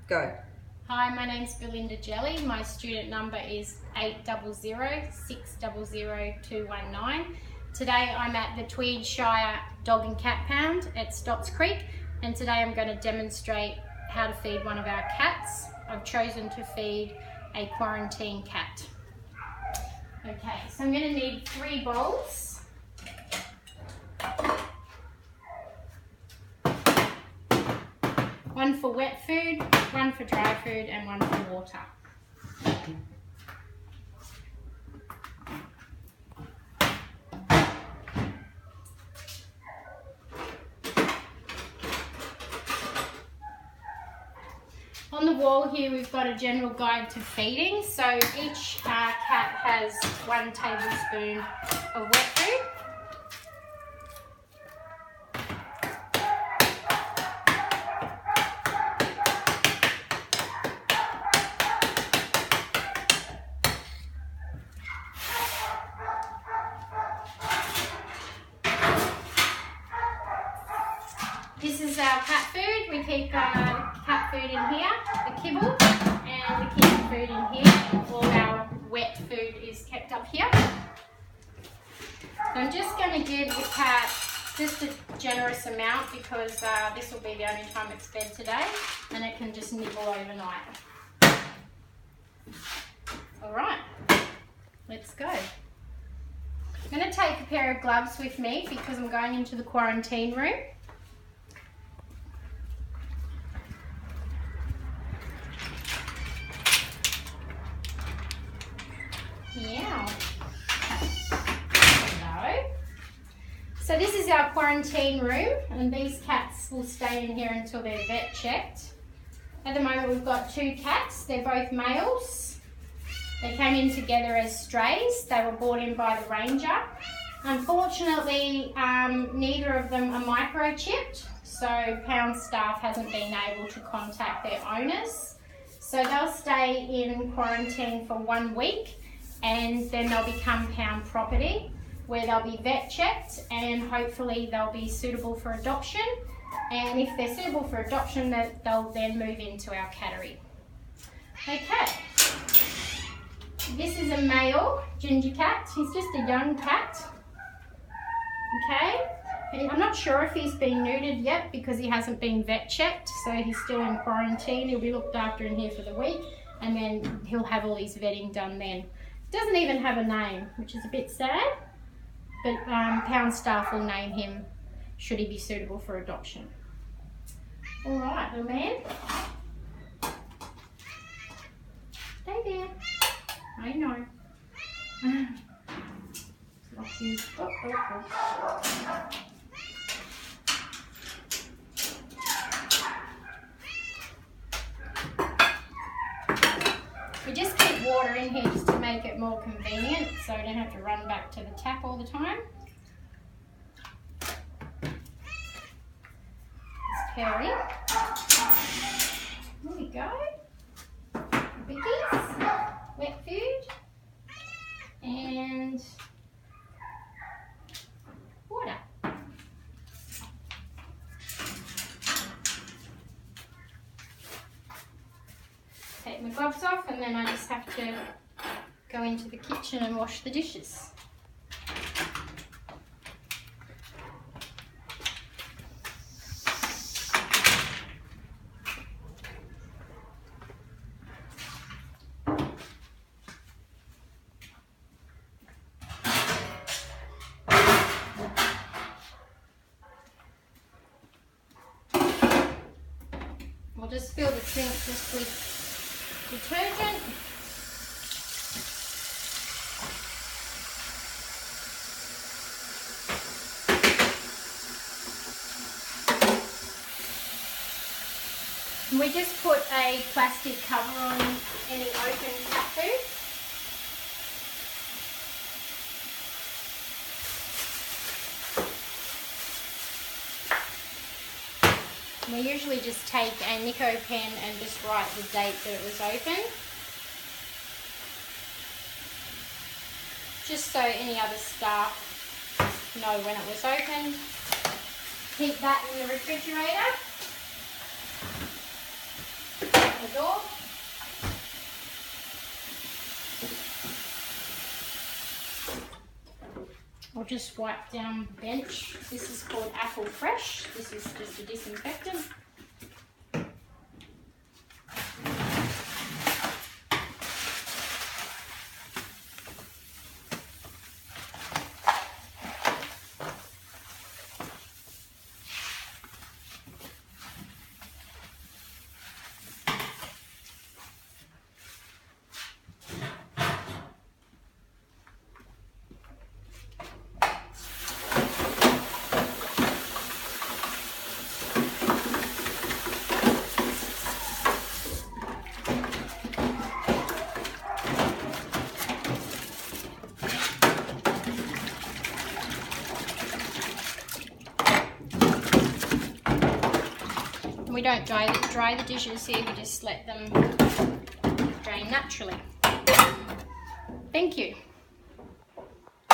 Go. Hi, my name's Belinda Jelly. My student number is 800-600-219. Today I'm at the Tweedshire Dog and Cat Pound at Stotts Creek, and today I'm going to demonstrate how to feed one of our cats. I've chosen to feed a quarantine cat. Okay, so I'm going to need 3 bowls. One for wet food, one for dry food, and one for water. On the wall here we've got a general guide to feeding. So each cat has 1 tablespoon of wet food. This is our cat food. We keep cat food in here, the kibble, and the kitty food in here. All our wet food is kept up here. So I'm just going to give the cat just a generous amount because this will be the only time it's fed today, and it can just nibble overnight. Alright, let's go. I'm going to take a pair of gloves with me because I'm going into the quarantine room. Yeah. Hello. So this is our quarantine room, and these cats will stay in here until they're vet checked. At the moment we've got 2 cats. They're both males. They came in together as strays. They were brought in by the ranger. Unfortunately, neither of them are microchipped, so Pound staff hasn't been able to contact their owners. So they'll stay in quarantine for 1 week, and then they'll become Pound property, where they'll be vet checked, and hopefully they'll be suitable for adoption. And if they're suitable for adoption, they'll then move into our cattery. Okay, this is a male ginger cat. He's just a young cat. Okay, I'm not sure if he's been neutered yet because he hasn't been vet checked, so he's still in quarantine. He'll be looked after in here for the week, and then he'll have all his vetting done then. Doesn't even have a name, which is a bit sad, but Pound staff will name him should he be suitable for adoption. All right, little man. Stay there. I know. Lock you. Oh. We just keep water in here just to make it more convenient, so I don't have to run back to the tap all the time. It's Perry. There we go. Biggies, wet food, and water. Take my gloves off, and then I just have to go into the kitchen and wash the dishes. We'll just fill the sink just with detergent. And we just put a plastic cover on any open cat food. We usually just take a Nico pen and just write the date that it was open, just so any other staff know when it was opened. Keep that in the refrigerator. the door. I'll just wipe down the bench. This is called Apple Fresh. This is just a disinfectant. We don't dry the dishes here, we just let them drain naturally. Thank you.